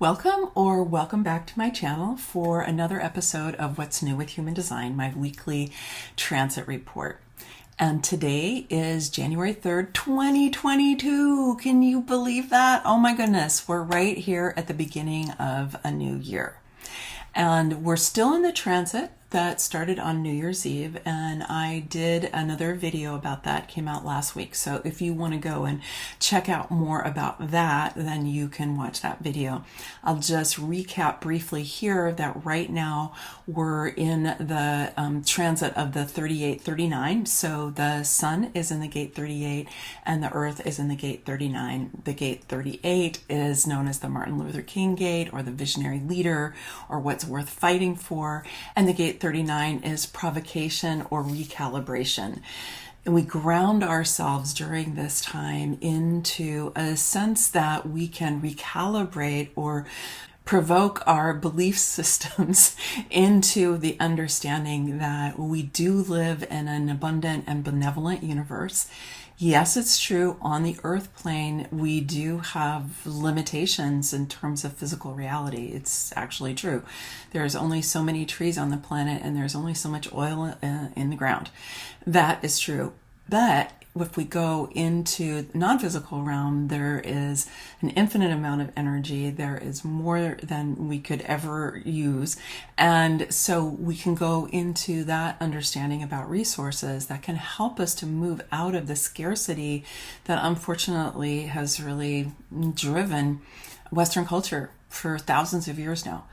Welcome or welcome back to my channel for another episode of What's New with Human Design, my weekly transit report. And today is January 3rd, 2022. Can you believe that? Oh my goodness, we're right here at the beginning of a new year. And we're still in the transit that started on New Year's Eve, and I did another video about that, came out last week. So if you want to go and check out more about that, then you can watch that video. I'll just recap briefly here that right now we're in the transit of the 3839. So the sun is in the gate 38 and the earth is in the gate 39. The gate 38 is known as the Martin Luther King gate, or the visionary leader, or what's worth fighting for. And the gate 39 is provocation or recalibration. And we ground ourselves during this time into a sense that we can recalibrate or provoke our belief systems into the understanding that we do live in an abundant and benevolent universe. Yes, it's true, on the earth plane, we do have limitations in terms of physical reality. It's actually true. There's only so many trees on the planet and there's only so much oil in the ground. That is true. But if we go into the non-physical realm, there is an infinite amount of energy. There is more than we could ever use. And so we can go into that understanding about resources that can help us to move out of the scarcity that unfortunately has really driven Western culture for thousands of years now.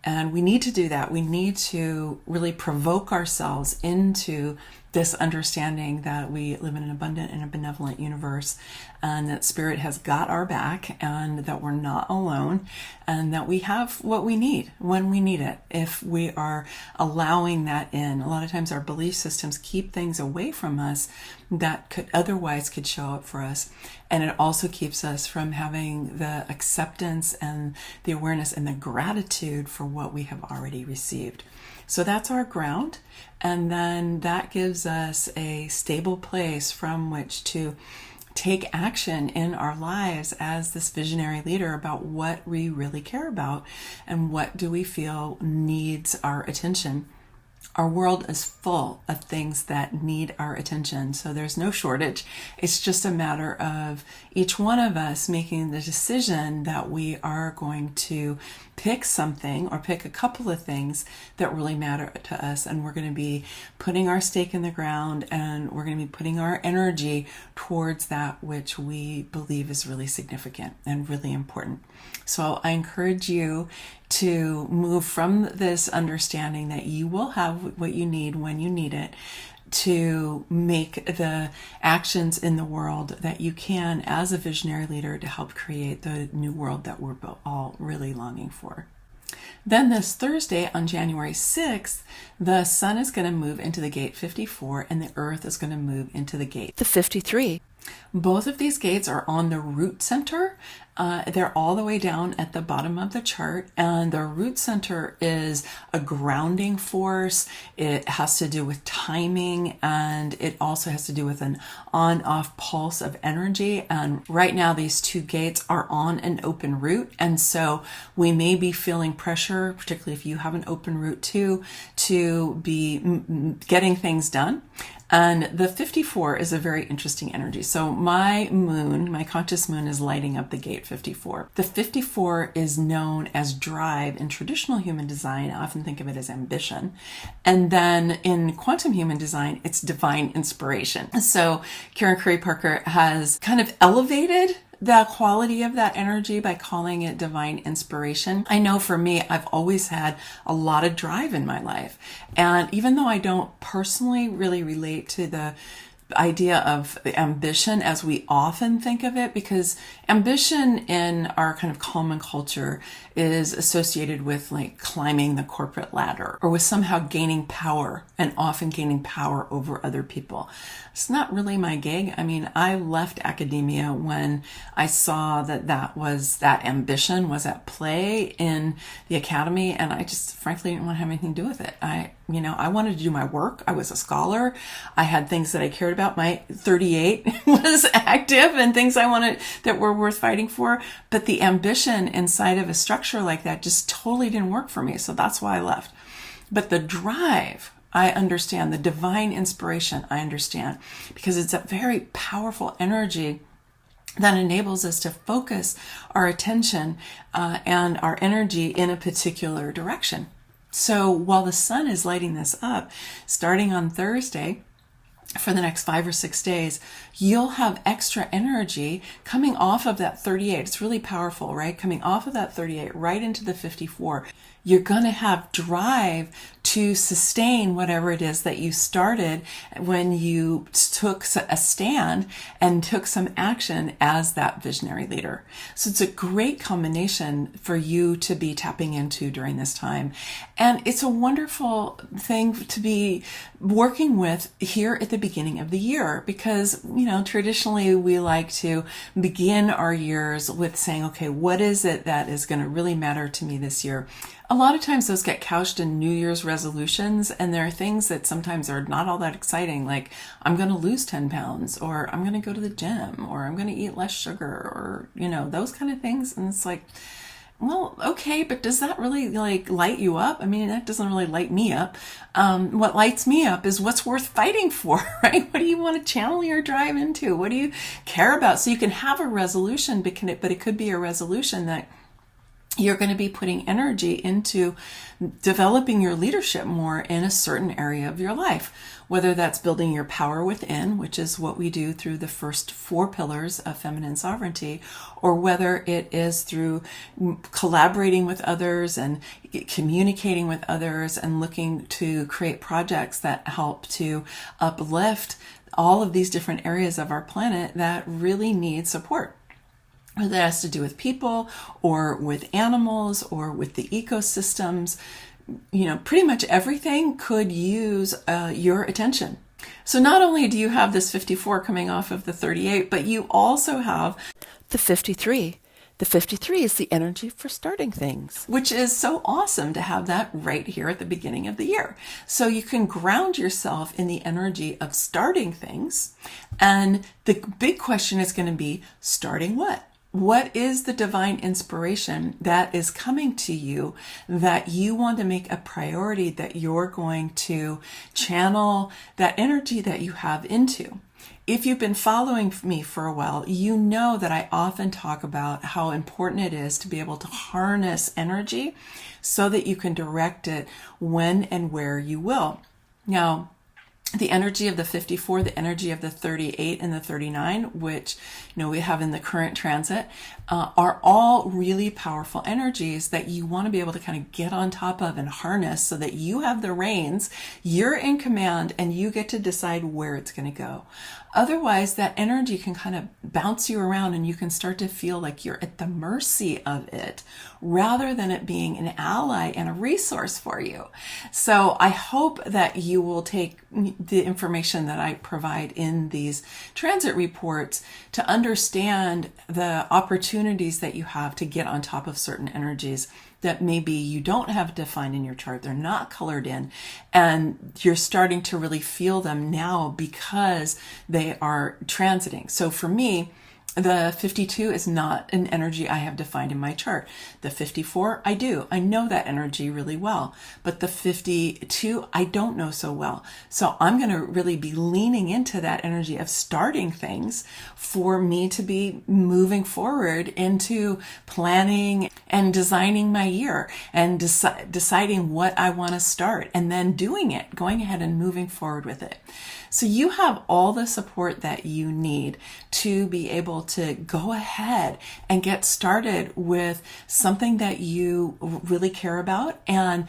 And we need to do that. We need to really provoke ourselves into this understanding that we live in an abundant and a benevolent universe, and that spirit has got our back, and that we're not alone, and that we have what we need when we need it. If we are allowing that in, a lot of times our belief systems keep things away from us that could otherwise could show up for us. And it also keeps us from having the acceptance and the awareness and the gratitude for what we have already received. So that's our ground. And then that gives us a stable place from which to take action in our lives as this visionary leader about what we really care about and what do we feel needs our attention. Our world is full of things that need our attention, so there's no shortage. It's just a matter of each one of us making the decision that we are going to pick something or pick a couple of things that really matter to us, and we're going to be putting our stake in the ground, and we're going to be putting our energy towards that which we believe is really significant and really important. So I encourage you to move from this understanding that you will have what you need when you need it, to make the actions in the world that you can as a visionary leader to help create the new world that we're all really longing for. Then this Thursday on January 6th, the sun is going to move into the gate 54 and the earth is going to move into the gate 53. Both of these gates are on the root center. They're all the way down at the bottom of the chart, and the root center is a grounding force. It has to do with timing, and it also has to do with an on-off pulse of energy. And right now these two gates are on an open route, and so we may be feeling pressure, particularly if you have an open route too, to be getting things done. And the 54 is a very interesting energy. So my moon, my conscious moon, is lighting up the gate 54. The 54 is known as drive in traditional human design. I often think of it as ambition. And then in quantum human design, it's divine inspiration. So Karen Curry Parker has kind of elevated the quality of that energy by calling it divine inspiration. I know for me, I've always had a lot of drive in my life. And even though I don't personally really relate to the idea of ambition as we often think of it, because ambition in our kind of common culture is associated with like climbing the corporate ladder or with somehow gaining power, and often gaining power over other people. It's not really my gig. I mean, I left academia when I saw that ambition was at play in the academy, and I just frankly didn't want to have anything to do with it. I wanted to do my work. I was a scholar. I had things that I cared about. My 38 was active, and things I wanted that were worth fighting for, but the ambition inside of a structure like that just totally didn't work for me. So that's why I left. But the drive, I understand. The divine inspiration, I understand, because it's a very powerful energy that enables us to focus our attention and our energy in a particular direction. So while the sun is lighting this up, starting on Thursday, for the next 5 or 6 days, you'll have extra energy coming off of that 38. It's really powerful, right? Coming off of that 38 right into the 54. You're going to have drive to sustain whatever it is that you started when you took a stand and took some action as that visionary leader. So it's a great combination for you to be tapping into during this time. And it's a wonderful thing to be working with here at the beginning of the year, because, traditionally we like to begin our years with saying, okay, what is it that is going to really matter to me this year? A lot of times those get couched in New Year's resolutions, and there are things that sometimes are not all that exciting, like I'm going to lose 10 pounds, or I'm going to go to the gym, or I'm going to eat less sugar, or, those kind of things. And it's like, well, okay, but does that really light you up? I mean, that doesn't really light me up. What lights me up is what's worth fighting for, right? What do you want to channel your drive into? What do you care about? So you can have a resolution, but it could be a resolution that you're going to be putting energy into developing your leadership more in a certain area of your life, whether that's building your power within, which is what we do through the first 4 pillars of feminine sovereignty, or whether it is through collaborating with others and communicating with others and looking to create projects that help to uplift all of these different areas of our planet that really need support. That has to do with people or with animals or with the ecosystems. Pretty much everything could use your attention. So not only do you have this 54 coming off of the 38, but you also have the 53. The 53 is the energy for starting things, which is so awesome to have that right here at the beginning of the year. So you can ground yourself in the energy of starting things. And the big question is going to be, starting what? What is the divine inspiration that is coming to you that you want to make a priority, that you're going to channel that energy that you have into? If you've been following me for a while, you know that I often talk about how important it is to be able to harness energy so that you can direct it when and where you will. Now, the energy of the 54, the energy of the 38 and the 39, which we have in the current transit, are all really powerful energies that you want to be able to kind of get on top of and harness so that you have the reins, you're in command, and you get to decide where it's going to go. Otherwise, that energy can kind of bounce you around and you can start to feel like you're at the mercy of it rather than it being an ally and a resource for you. So I hope that you will take the information that I provide in these transit reports to understand the opportunities that you have to get on top of certain energies that maybe you don't have defined in your chart. They're not colored in, and you're starting to really feel them now because they are transiting. So for me, the 52 is not an energy I have defined in my chart. The 54, I do. I know that energy really well. But the 52, I don't know so well. So I'm going to really be leaning into that energy of starting things for me to be moving forward into planning and designing my year and deciding what I want to start and then doing it, going ahead and moving forward with it. So you have all the support that you need to be able to go ahead and get started with something that you really care about and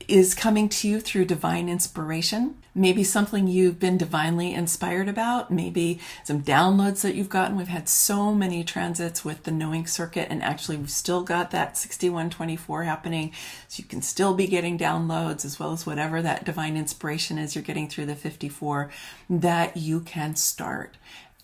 is coming to you through divine inspiration. Maybe something you've been divinely inspired about, maybe some downloads that you've gotten. We've had so many transits with the knowing circuit, and actually we've still got that 6124 happening. So you can still be getting downloads as well as whatever that divine inspiration is you're getting through the 54 that you can start.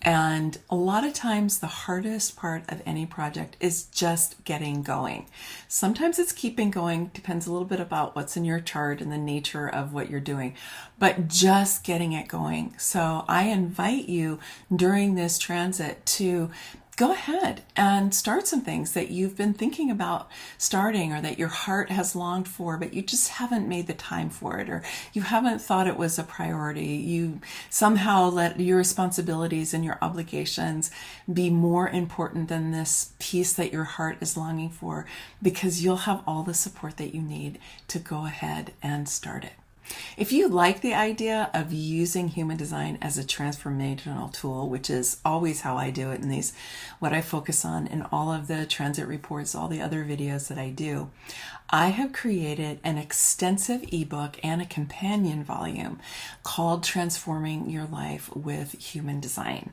And a lot of times the hardest part of any project is just getting going. Sometimes it's keeping going, depends a little bit about what's in your chart and the nature of what you're doing, but just getting it going. So I invite you during this transit to go ahead and start some things that you've been thinking about starting, or that your heart has longed for, but you just haven't made the time for it, or you haven't thought it was a priority. You somehow let your responsibilities and your obligations be more important than this piece that your heart is longing for, because you'll have all the support that you need to go ahead and start it. If you like the idea of using human design as a transformational tool, which is always how I do it in these, what I focus on in all of the transit reports, all the other videos that I do, I have created an extensive ebook and a companion volume called Transforming Your Life with Human Design.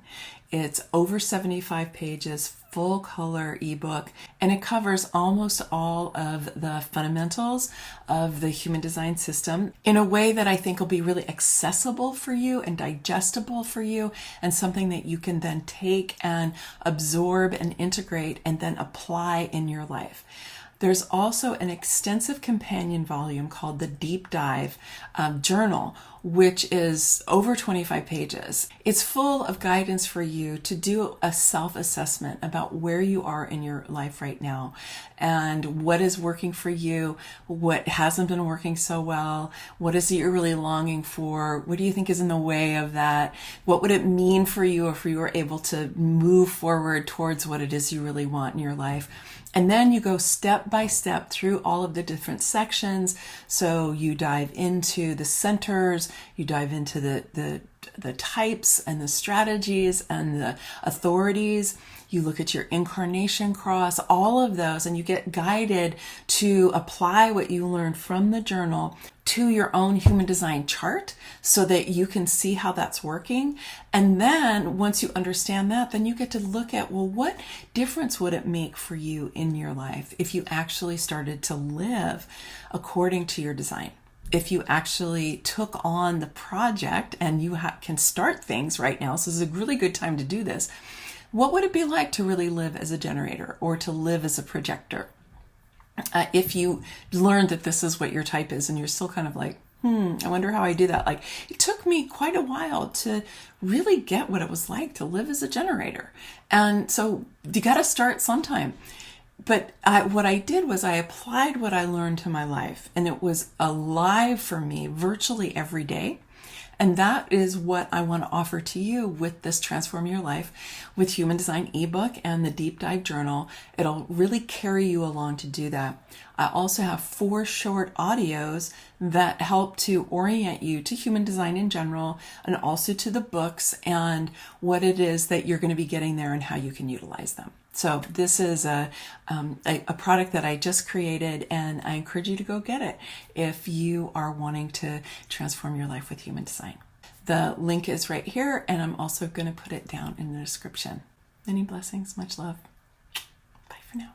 It's over 75 pages, full color ebook, and it covers almost all of the fundamentals of the human design system in a way that I think will be really accessible for you and digestible for you, and something that you can then take and absorb and integrate and then apply in your life. There's also an extensive companion volume called the Deep Dive Journal, which is over 25 pages. It's full of guidance for you to do a self-assessment about where you are in your life right now, and what is working for you, what hasn't been working so well, what is it you're really longing for, what do you think is in the way of that, what would it mean for you if you were able to move forward towards what it is you really want in your life. And then you go step by step through all of the different sections. So you dive into the centers, you dive into the types and the strategies and the authorities. You look at your incarnation cross, all of those, and you get guided to apply what you learned from the journal to your own human design chart so that you can see how that's working. And then once you understand that, then you get to look at, well, what difference would it make for you in your life if you actually started to live according to your design? If you actually took on the project, and you can start things right now, so this is a really good time to do this. What would it be like to really live as a generator or to live as a projector? If you learned that this is what your type is, and you're still kind of like, I wonder how I do that. Like, it took me quite a while to really get what it was like to live as a generator. And so you got to start sometime. But what I did was I applied what I learned to my life, and it was alive for me virtually every day. And that is what I want to offer to you with this Transform Your Life with Human Design ebook and the Deep Dive Journal. It'll really carry you along to do that. I also have 4 short audios that help to orient you to human design in general, and also to the books and what it is that you're going to be getting there and how you can utilize them. So this is a product that I just created, and I encourage you to go get it if you are wanting to transform your life with human design. The link is right here, and I'm also going to put it down in the description. Many blessings, much love. Bye for now.